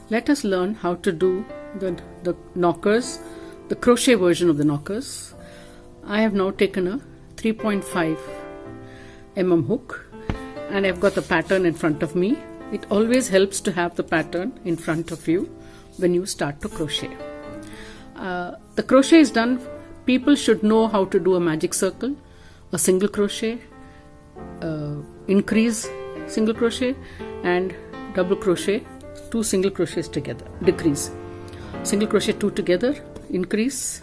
Let us learn how to do the knockers, the crochet version of the knockers. I have now taken a 3.5 mm hook and I've got the pattern in front of me. It always helps to have the pattern in front of you when you start to crochet. The crochet is done. People should know how to do a magic circle, a single crochet, increase single crochet, and double crochet, 2 single crochets together, decrease, single crochet 2 together, increase,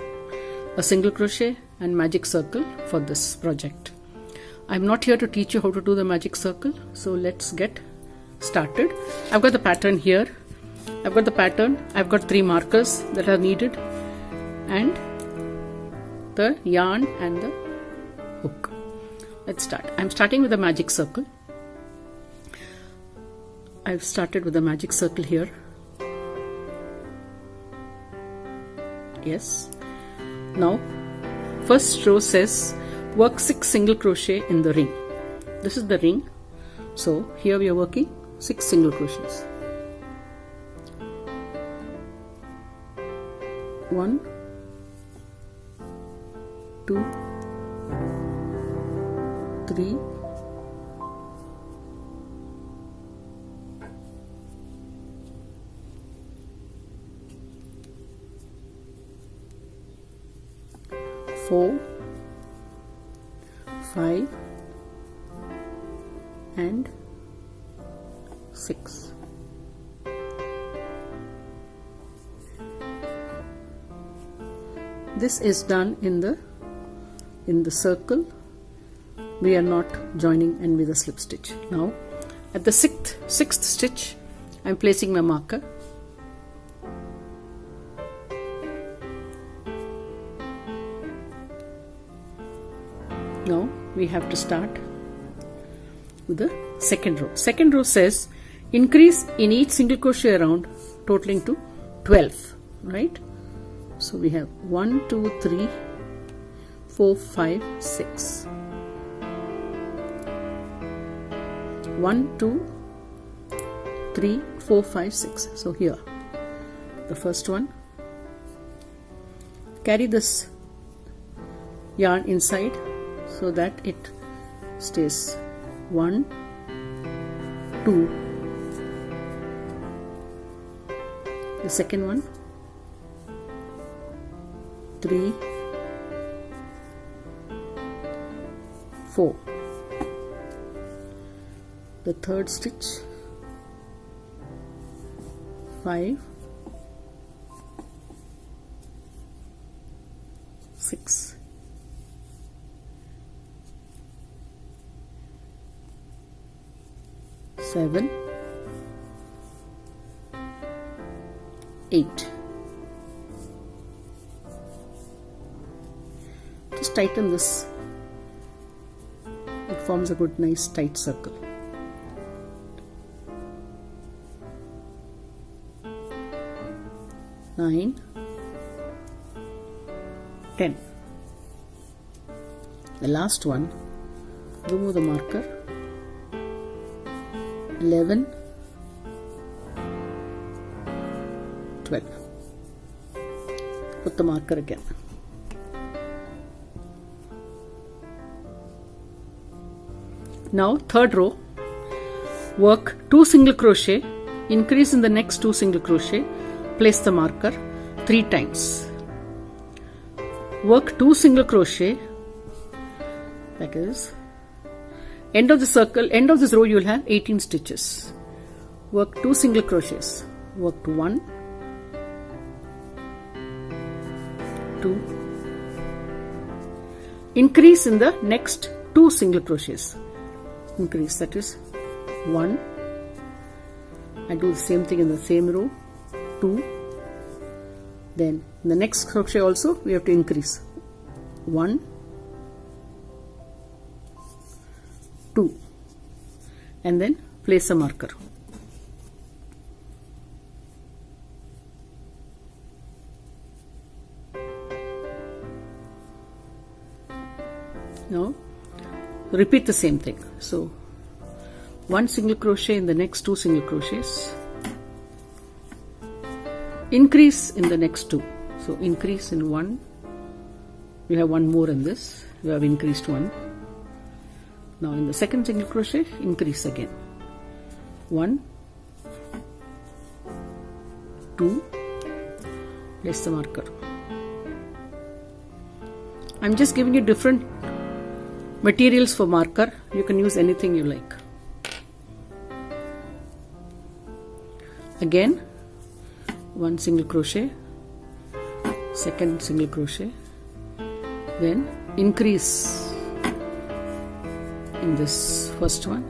a single crochet, and magic circle for this project. I'm not here to teach you how to do the magic circle, so let's get started. I've got the pattern here. I've got the pattern. I've got 3 markers that are needed and the yarn and the hook. Let's start. I'm starting with a magic circle. I've started with a magic circle here. Yes. Now, first row says work 6 single crochet in the ring. This is the ring. So here we are working 6 single crochets. 1, 2, 3, 4, 5, and 6. This is done in the circle. We are not joining and with a slip stitch. Now at the sixth stitch I'm placing my marker. Now we have to start with the second row. Second row says increase in each single crochet round totaling to 12, right? So we have 1, 2, 3, 4, 5, 6. 1, 2, 3, 4, 5, 6. So here, the first one. Carry this yarn inside so that it stays 1, 2. The second one. 3, 4. The third stitch, 5, 6. Seven, 8. Just tighten this. It forms a good, nice, tight circle. 9, 10. The last one, remove the marker. 11, 12. Put the marker again. Now third row, work 2 single crochet, increase in the next 2 single crochet, place the marker 3 times. Work 2 single crochet, that is end of the circle, end of this row you will have 18 stitches. Work 2 single crochets. Work 1, 2, increase in the next 2 single crochets. Increase, that is 1, and do the same thing in the same row, 2. Then in the next crochet also we have to increase 1, 2, and then place a marker. Now repeat the same thing. So 1 single crochet in the next 2 single crochets, increase in the next two. So increase in one, we have one more in this, we have increased one. Now in the second single crochet, increase again. 1, 2, place the marker. I'm just giving you different materials for marker. You can use anything you like. Again, one single crochet, second single crochet, then increase in this first one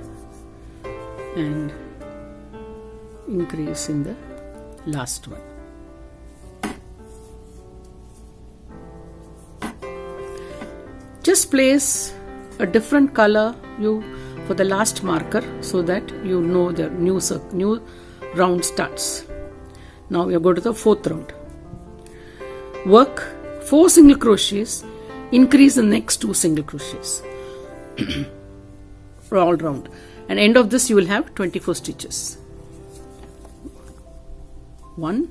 and increase in the last one. Just place a different color for the last marker so that you know the new round starts. Now we are going to the fourth round. Work 4 single crochets, increase the next 2 single crochets all round, and end of this you will have 24 stitches. 1,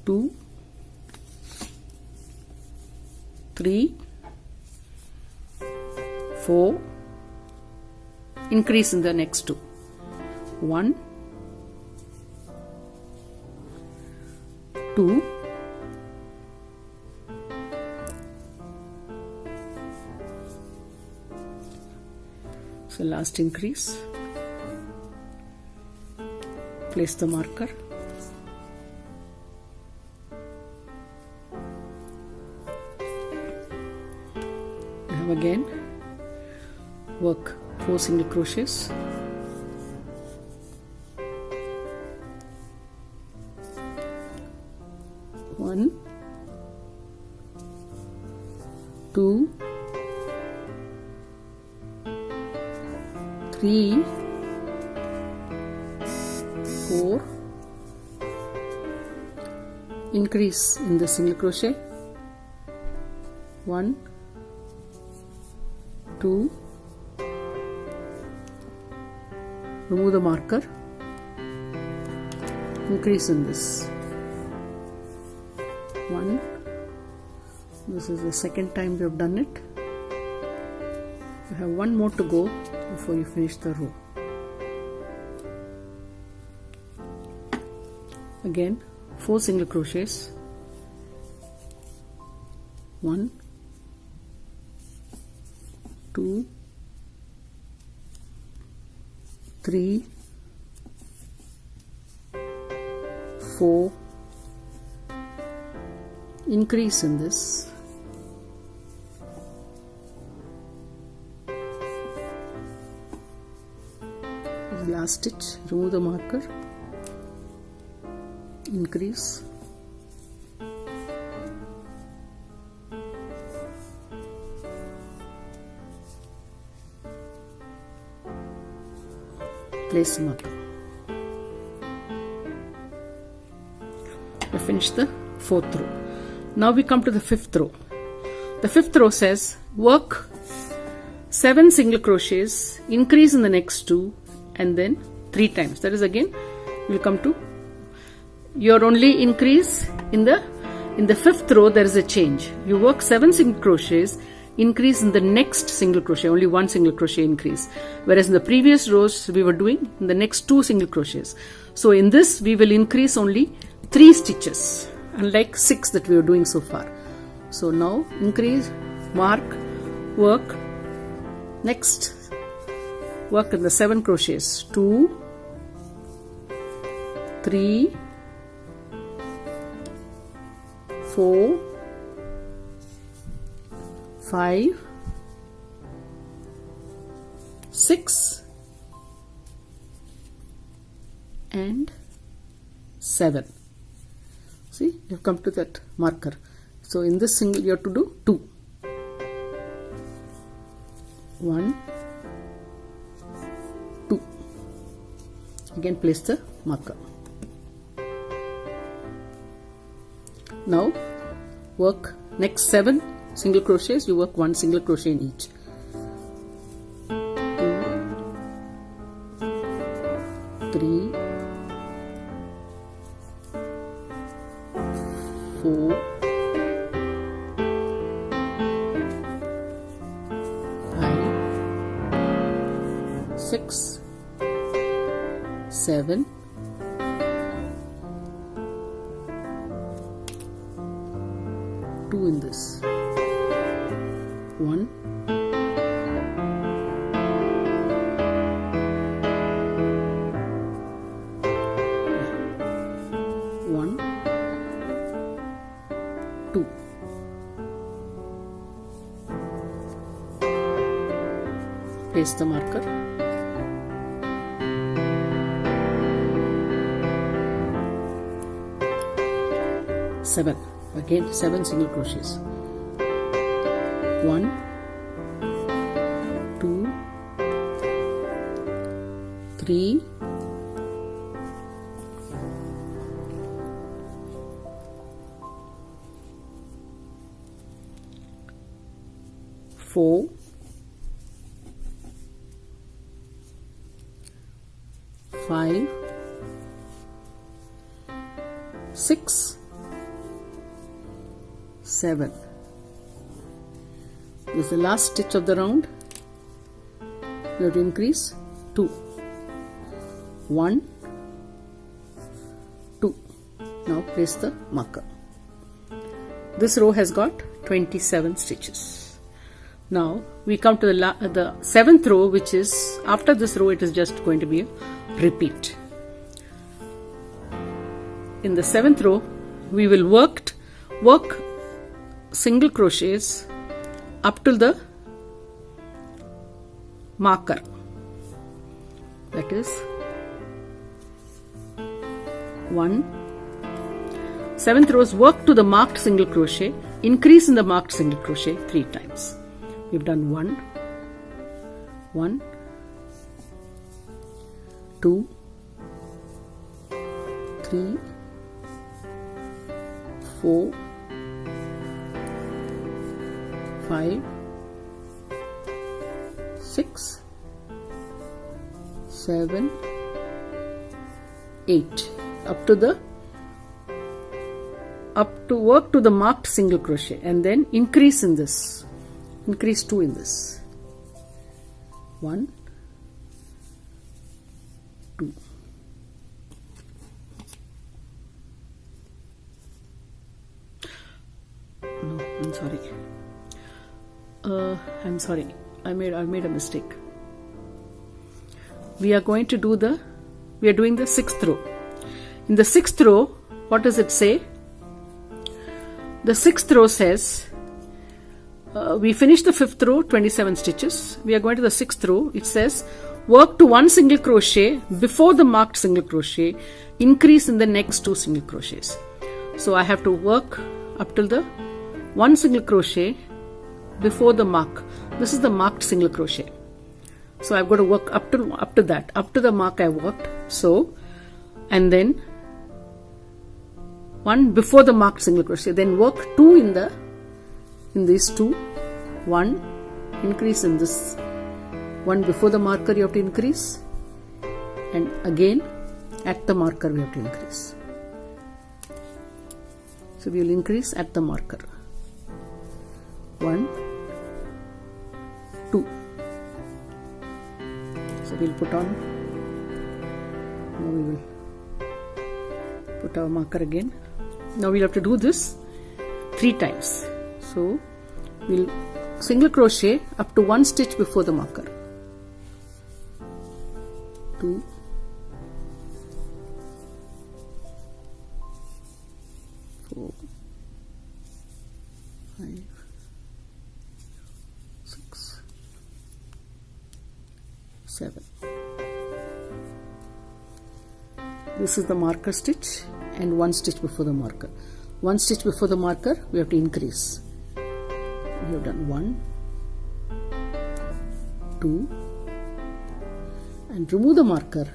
2, 3, 4, increase in the next 2. 1, 2, 'So last increase, place the marker, now again work 4 single crochets, one, 2, 3, 4, increase in the single crochet, 1, 2, remove the marker, increase in this, 1, this is the second time we have done it. You have one more to go before you finish the row. Again 4 single crochets, 1, 2, 3, 4, increase in this, last stitch, remove the marker, increase, place the marker. We finished the 4th row. Now we come to the 5th row. The 5th row says work 7 single crochets, increase in the next 2 and then 3 times. That is again we will come to your only increase in the 5th row. There is a change. You work 7 single crochets, increase in the next single crochet, only 1 single crochet increase, whereas in the previous rows we were doing in the next 2 single crochets. So in this we will increase only 3 stitches, unlike 6 that we were doing so far. So now increase, mark, work, next work in the 7 crochets, 2, 3, 4, 5, 6 and 7. See, you have come to that marker. So in this single you have to do 2. 1, 2. Again place the marker. Now work next 7 single crochets. You work 1 single crochet in each. 2, 3, 6, 7, 2 in this, 1, 1, 2. Place the marker. Seven. Again 7 single crochets. 1, 2, 3, 4, 5, 6, 7. This is the last stitch of the round. You have to increase 2. 1, 2. Now place the marker. This row has got 27 stitches. Now we come to the 7th row, which is after this row. It is just going to be a repeat. In the 7th row, we will work single crochets up to the marker, that is 1. 7th row is work to the marked single crochet, increase in the marked single crochet 3 times. We've done 1, 1, 2, 3, 4, 5, 6, 7, 8. Up to work to the marked single crochet, and then increase in this. Increase 2 in this. 1, 2. No, I'm sorry. I'm sorry. I made a mistake. We are doing the 6th row. In the 6th row, what does it say? The 6th row says, we finished the 5th row, 27 stitches. We are going to the 6th row. It says, work to 1 single crochet before the marked single crochet, increase in the next 2 single crochets. So I have to work up till the 1 single crochet before the mark. This is the marked single crochet. So I've got to work up to the mark I worked. So, and then 1 before the marked single crochet, then work 2 in these 2, 1, increase in this 1 before the marker you have to increase, and again at the marker we have to increase. So we will increase at the marker. 1, 2. So we'll put on. Now we will put our marker again. Now we'll have to do this 3 times. So we'll single crochet up to 1 stitch before the marker. 2, 4, 5, 6, 7. This is the marker stitch and 1 stitch before the marker. 1 stitch before the marker we have to increase. We have done 1, 2, and remove the marker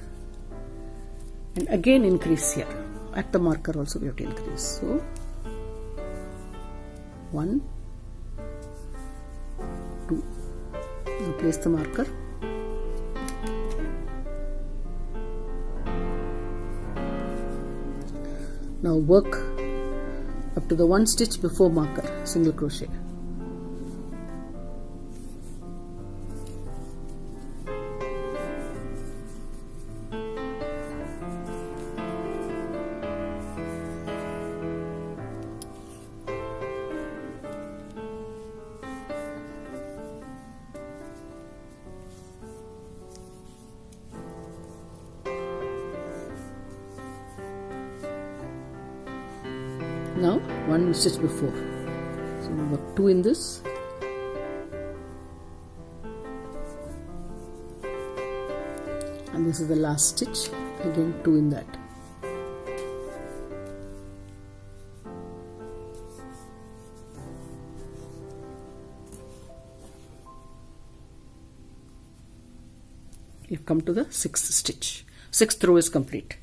and again increase here. At the marker also we have to increase. So 1, 2. Now place the marker. Now work up to the 1 stitch before marker, single crochet. Now one stitch before, so we work 2 in this, and this is the last stitch, again 2 in that. You've come to the 6th stitch. 6th row is complete.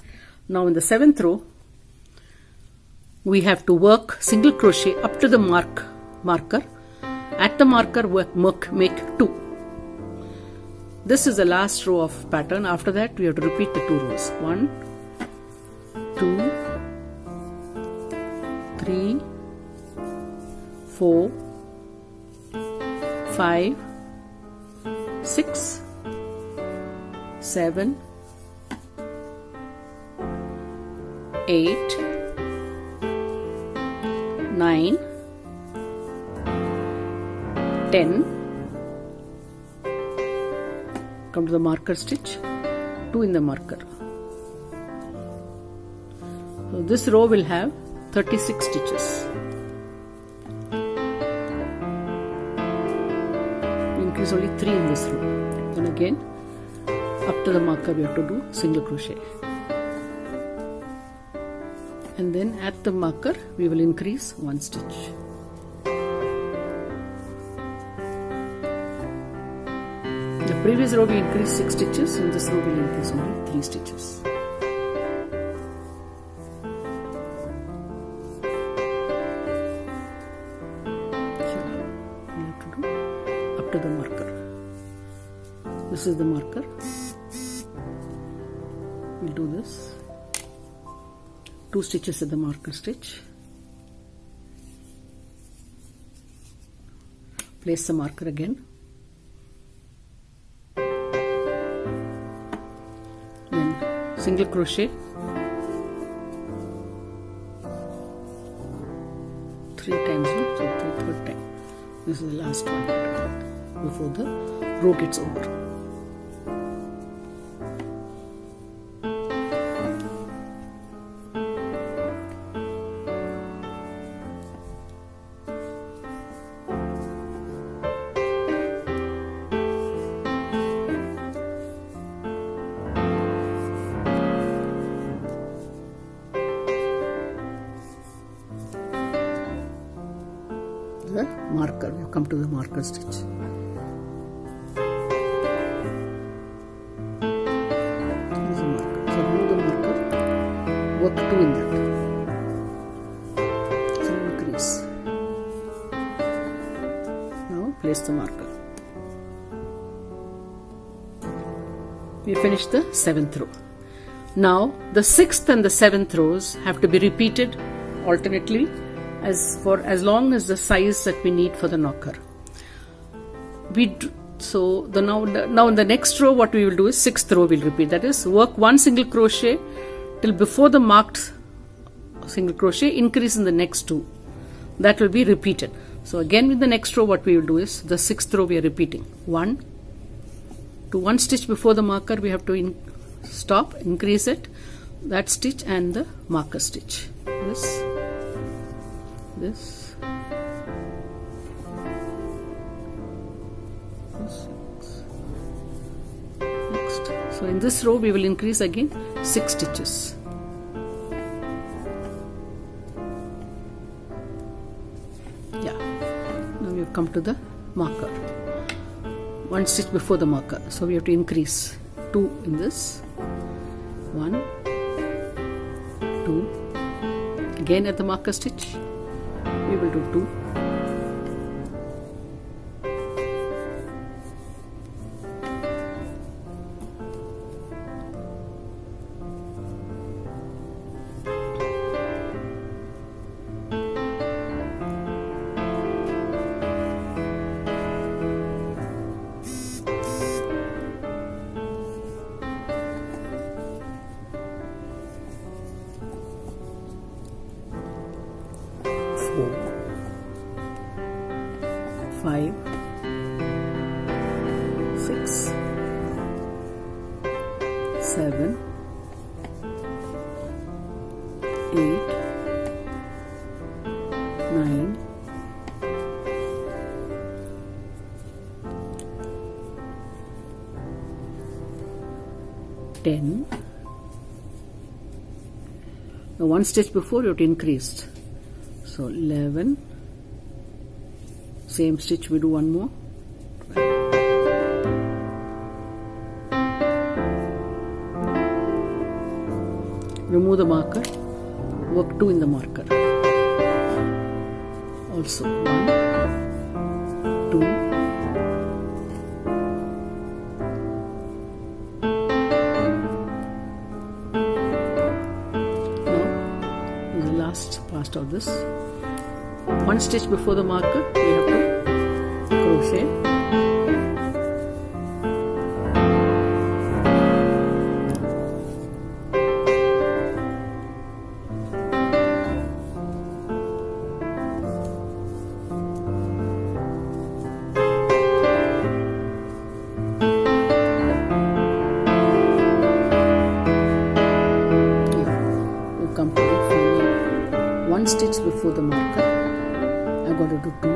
Now in the 7th row, we have to work single crochet up to the marker. At the marker, make 2. This is the last row of pattern. After that, we have to repeat the 2 rows. 1, 2, 3, 4, 5, 6, 7, 8, 9, 10. Come to the marker stitch, 2 in the marker. So this row will have 36 stitches. We increase only 3 in this row. Then again, up to the marker we have to do single crochet, and then at the marker we will increase 1 stitch. The previous row we increased 6 stitches, in this row we will increase only 3 stitches. So we have to do up to the marker. This is the marker. We'll do this. 2 stitches at the marker stitch. Place the marker again. Then single crochet. 3 times, no? So 3rd time. This is the last one before the row gets over. The marker, we have come to the marker stitch. This is a marker. So remove the marker, work 2 in that. So increase. Now place the marker. We finished the 7th row. Now the 6th and the 7th rows have to be repeated alternately as long as the size that we need for the knocker. Now in the next row what we will do is 6th row we'll repeat. That is, work 1 single crochet till before the marked single crochet, increase in the next 2. That will be repeated. So again with the next row what we will do is the 6th row we are repeating. 1 to 1 stitch before the marker we have to stop, increase it, that stitch and the marker stitch. This. Next. So in this row we will increase again 6 stitches. Yeah. Now we have come to the marker. 1 stitch before the marker. So we have to increase 2 in this. 1, 2. Again at the marker stitch. We will do 2. Five, 6, 7, 8, 10. Now one stitch before you have increased, so 11. Same stitch we do one more. Remove the marker, work 2 in the marker. Also 1, 2, now the last part of this. One stitch before the marker, we have to crochet. One stitch before the marker, I'm going to do 2.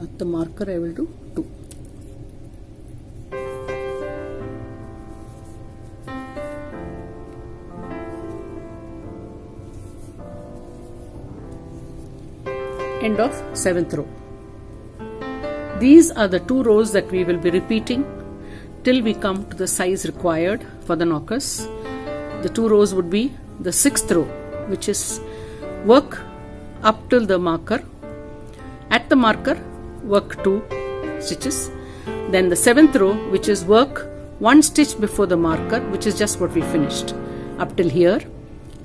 At the marker I will do 2. End of 7th row. These are the 2 rows that we will be repeating till we come to the size required for the knockers. The 2 rows would be the 6th row, which is work up till the marker. At the marker, work 2 stitches. Then the 7th row, which is work 1 stitch before the marker, which is just what we finished up till here,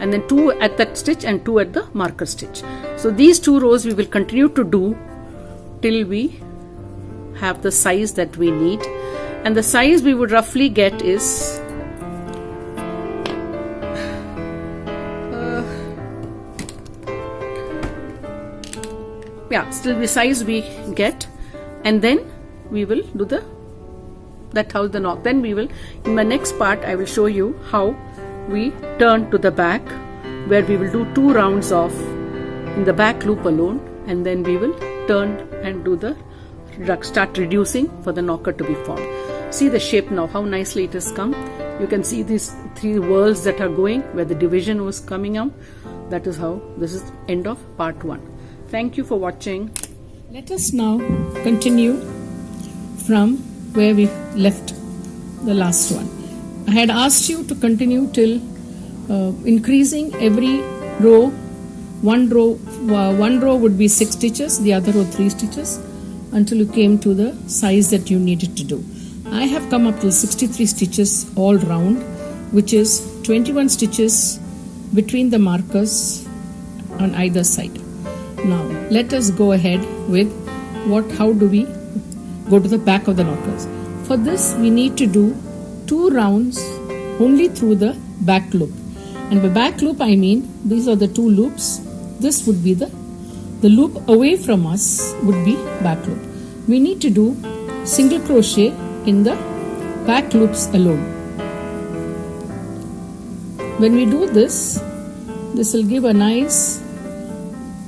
and then 2 at that stitch and 2 at the marker stitch. So these 2 rows we will continue to do till we have the size that we need, and the size we would roughly get is still the size we get, and then we will do how the knock. Then we will, in my next part I will show you how we turn to the back, where we will do 2 rounds of in the back loop alone, and then we will turn and do the start reducing for the knocker to be formed. See the shape now, how nicely it has come. You can see these 3 whorls that are going where the division was coming out. That is how this is end of part 1. Thank you for watching. Let us now continue from where we left the last one. I had asked you to continue till increasing every row. One row would be 6 stitches, the other row 3 stitches, until you came to the size that you needed to do. I have come up to 63 stitches all round, which is 21 stitches between the markers on either side. Now let us go ahead with how do we go to the back of the knockers. For this we need to do 2 rounds only through the back loop, and by back loop I mean these are the 2 loops. This would be the loop away from us would be back loop. We need to do single crochet in the back loops alone. When we do this will give a nice,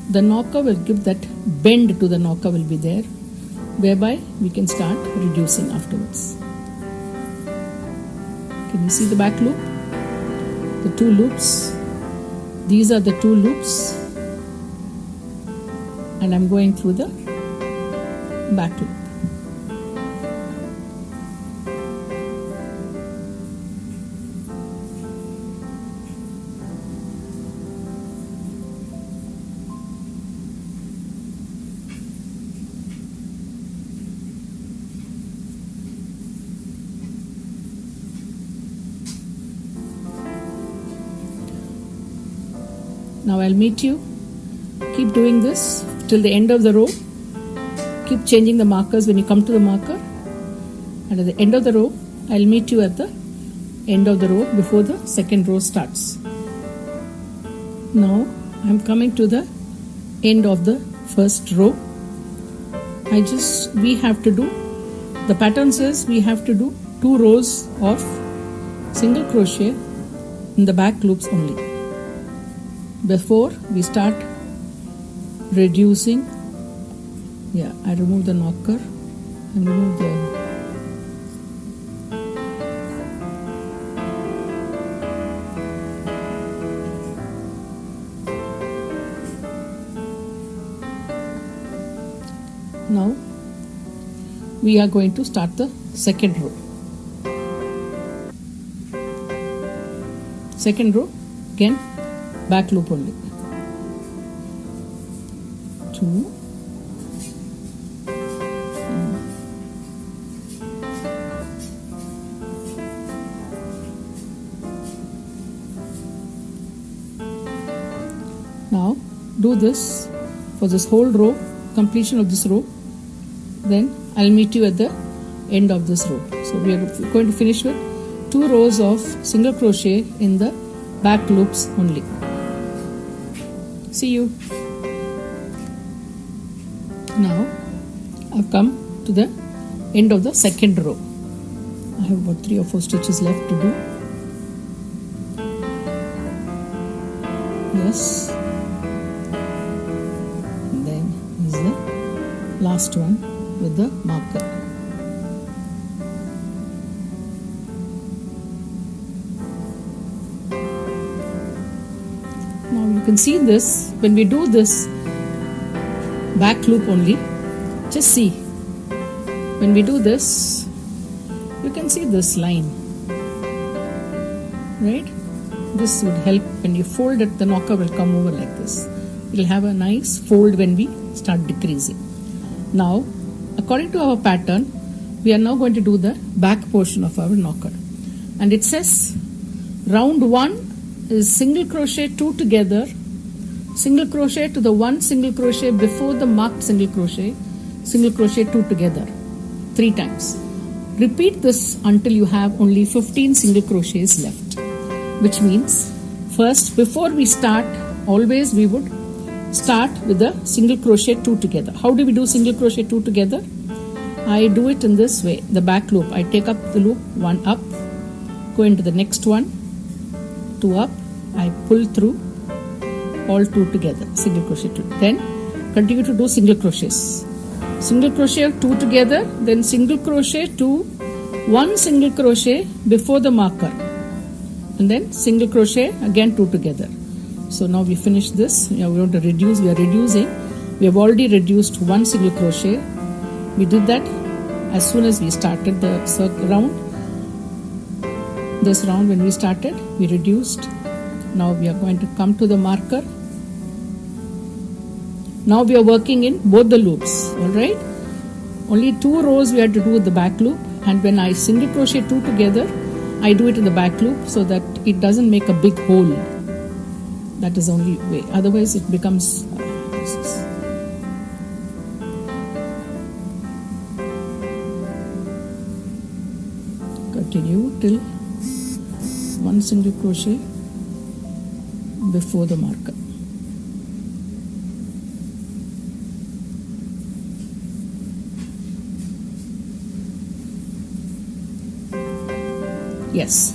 the knocker will give that bend to the knocker will be there, whereby we can start reducing afterwards. Can you see the back loop? The 2 loops. These are the 2 loops, and I'm going through the back loop. Now I'll meet you. Keep doing this till the end of the row. keep changing the markers when you come to the marker, and at the end of the row I'll meet you at the end of the row before the second row starts. Now I'm coming to the end of the first row. We have to do, the pattern says we have to do 2 rows of single crochet in the back loops only before we start reducing. I remove the knocker and remove the now we are going to start the second row. Second row, again back loop only. 2 now do this for this whole row, completion of this row. Then I'll meet you at the end of this row. So we are going to finish with 2 rows of single crochet in the back loops only. See you. Now I've come to the end of the second row. I have about 3 or 4 stitches left to do. Yes. And then is the last one with the marker. Now you can see this, when we do this back loop only, just see, when we do this, you can see this line, right? This would help. When you fold it, the knocker will come over like this. It will have a nice fold when we start decreasing. Now, according to our pattern, we are now going to do the back portion of our knocker. And it says round 1 is single crochet 2 together, single crochet to the 1 single crochet before the marked single crochet 2 together 3 times. Repeat this until you have only 15 single crochets left, which means first, before we start, always we would start with the single crochet 2 together. How do we do single crochet 2 together? I do it in this way. The back loop, I take up the loop, 1 up, go into the next one, 2 up, I pull through all 2 together, single crochet 2. Then continue to do single crochets. Single crochet 2 together, then single crochet 2, 1 single crochet before the marker, and then single crochet again 2 together. So now we finish this. We are going to reduce. We are reducing. We have already reduced 1 single crochet. We did that as soon as we started the circle round. This round, when we started, we reduced. Now we are going to come to the marker. Now we are working in both the loops. All right. Only 2 rows we had to do with the back loop, and when I single crochet 2 together, I do it in the back loop so that it doesn't make a big hole. That is the only way. Otherwise, it becomes. Continue till 1 single crochet before the marker. Yes.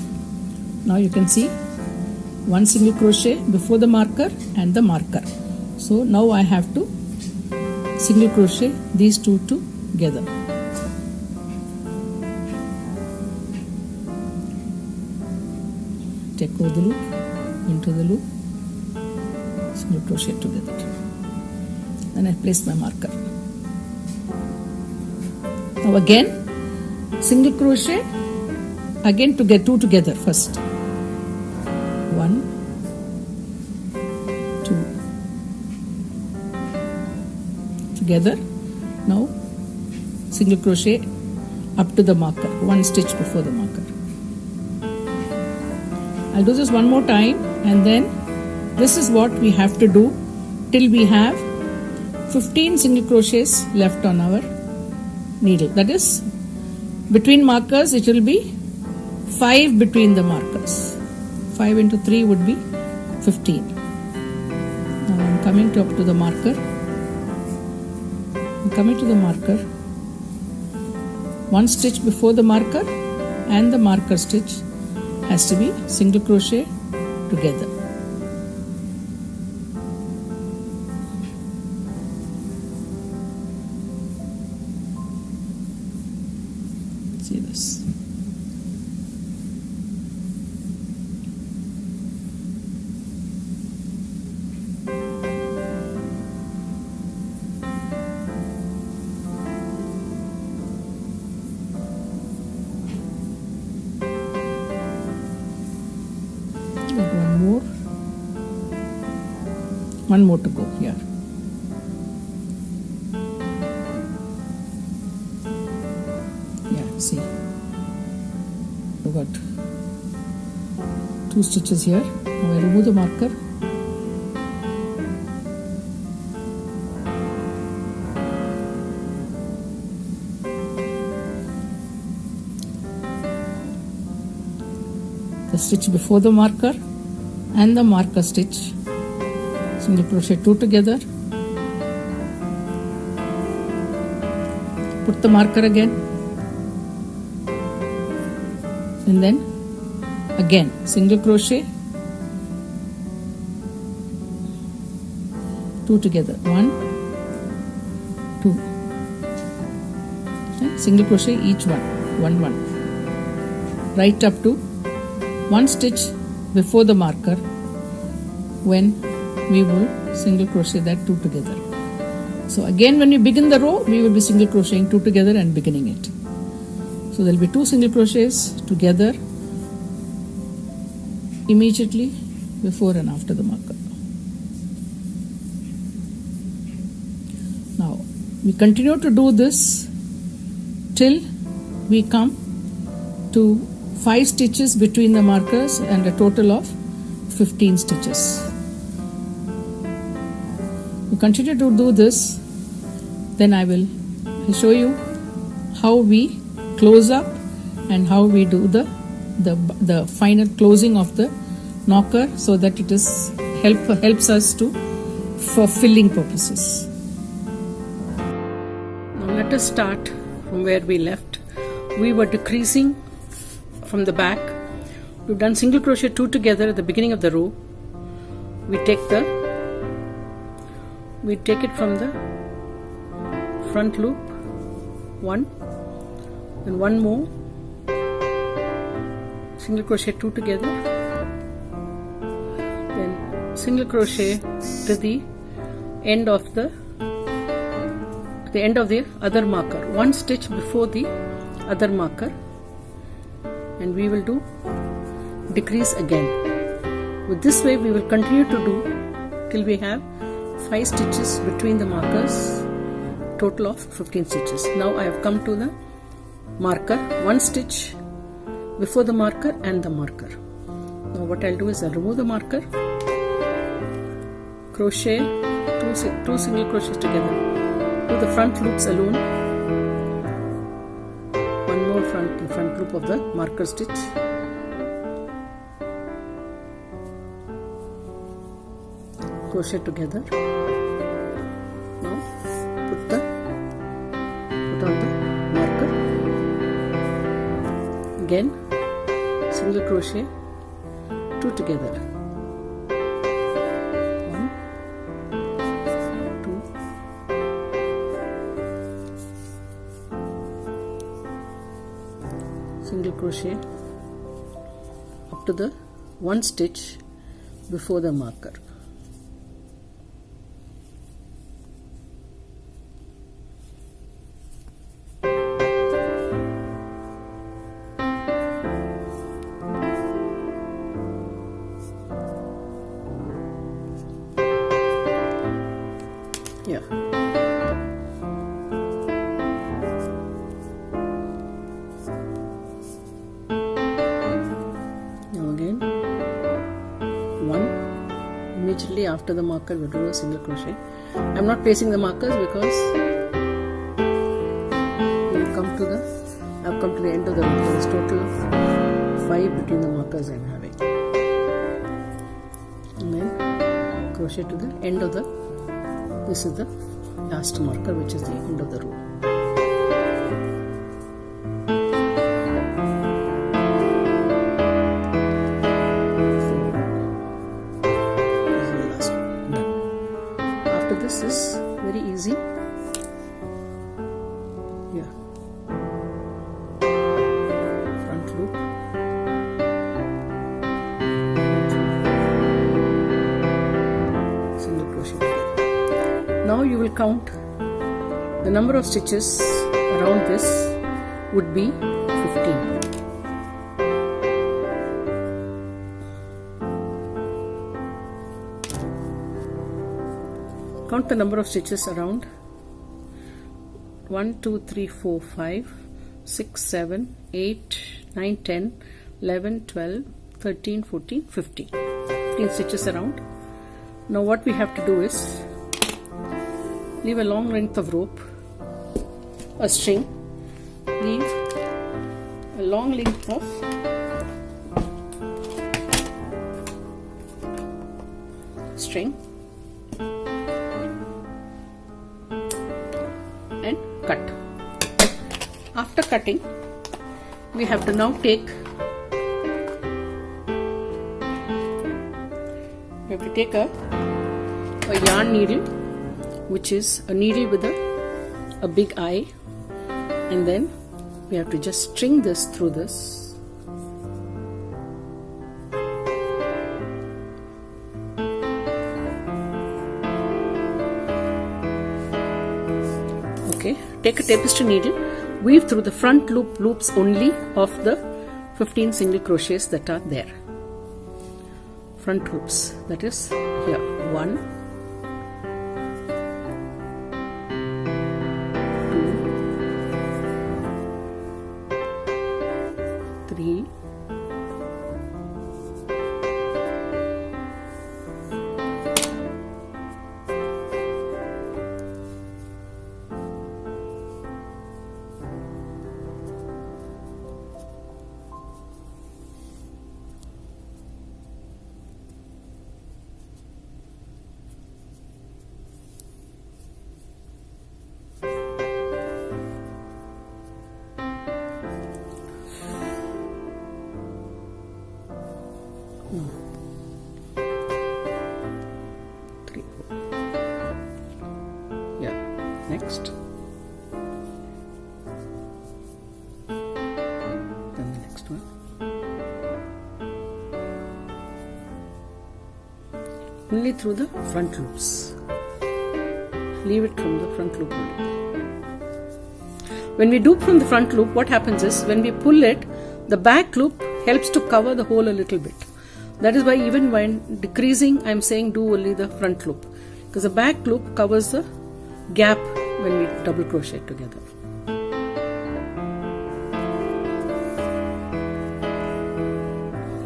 Now you can see 1 single crochet before the marker and the marker. So now I have to single crochet these 2 together. Take over the loop, into the loop, single crochet together. Then I place my marker. Now again single crochet again to get 2 together first. 1, 2 together. Now single crochet up to the marker, 1 stitch before the marker. I'll do this one more time, and then this is what we have to do till we have 15 single crochets left on our needle. That is, between markers it will be 5 between the markers. 5 into 3 would be 15. Now I am coming up to the marker. I am coming to the marker. One stitch before the marker and the marker stitch has to be single crochet together. See this. One more to go here. Yeah, see, we've got 2 stitches here. Now I remove the marker. The stitch before the marker and the marker stitch, single crochet 2 together, put the marker again, and then again single crochet 2 together, 1, 2, and single crochet each one, 1, 1, right up to 1 stitch before the marker when we will single crochet that 2 together. So again, when we begin the row, we will be single crocheting 2 together and beginning it. So there will be 2 single crochets together immediately before and after the marker. Now we continue to do this till we come to 5 stitches between the markers and a total of 15 stitches. We continue to do this, then I will show you how we close up and how we do the final closing of the knocker, so that it is helps us to for filling purposes. Now let us start from where we left. We were decreasing from the back. We've done single crochet 2 together at the beginning of the row. We take it from the front loop, 1, and 1 more, single crochet 2 together, then single crochet to the end of the other marker, 1 stitch before the other marker, and we will do decrease again. With this way we will continue to do till we have 5 stitches between the markers, total of 15 stitches. Now I have come to the marker, 1 stitch before the marker and the marker. Now what I'll do is I'll remove the marker, crochet 2 single crochets together, do the front loops alone, 1 more front loop of the marker stitch, crochet together. Now put on the marker, again single crochet 2 together, 1, 2, single crochet up to the 1 stitch before the marker. Yeah. Now again 1, immediately after the marker we do a single crochet I'm not placing the markers because I've come to the end of the row. There's total of 5 between the markers I'm having. And then crochet to the end of this is the last marker, which is the end of the row. This is very easy. Yeah, front loop, single crochet together. Now you will count the number of stitches around this would be 15. Count the number of stitches around 1, 2, 3, 4, 5, 6, 7, 8, 9, 10, 11, 12, 13, 14, 15. 15 stitches around. Now what we have to do is leave a long length of rope, a string, leave a long length of string, and cut. After cutting, we have to now take a yarn needle, which is a needle with a big eye, and then we have to just string this through this. Okay, take a tapestry needle, weave through the front loops only of the 15 single crochets that are there. Front loops, that is here 1, 2, 3, 3, 4. Yeah, next. Then the next one. Only through the front loops. Leave it from the front loop only. When we do from the front loop, what happens is when we pull it, the back loop helps to cover the hole a little bit. That is why even when decreasing, I am saying do only the front loop, because the back loop covers the gap when we double crochet together.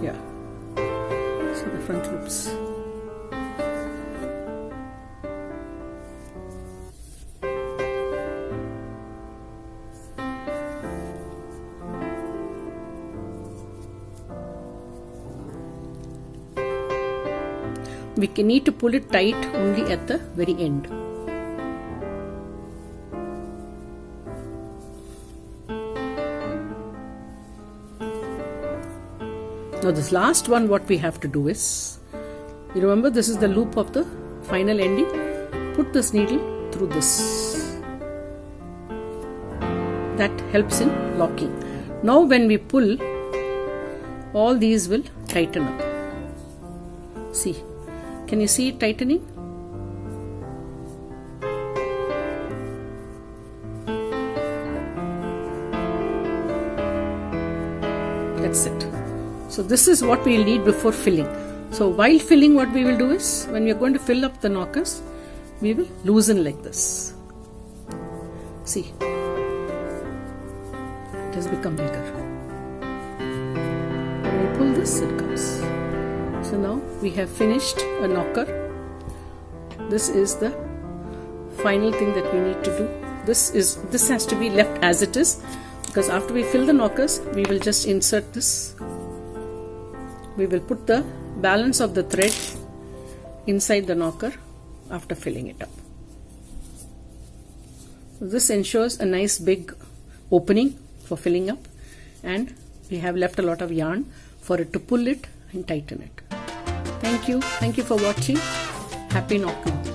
Yeah, so the front loops. We need to pull it tight only at the very end. Now this last one, what we have to do is, you remember this is the loop of the final ending. Put this needle through this. That helps in locking. Now when we pull, all these will tighten up. See. Can you see it tightening? That's it. So this is what we will need before filling. So while filling, what we will do is, when we are going to fill up the knockers, we will loosen like this. See, it has become bigger. When we pull this, it comes. So now we have finished a knocker. This is the final thing that we need to do. This has to be left as it is, because after we fill the knockers, we will just insert this. We will put the balance of the thread inside the knocker after filling it up. This ensures a nice big opening for filling up, and we have left a lot of yarn for it to pull it and tighten it. Thank you for watching. Happy knocking.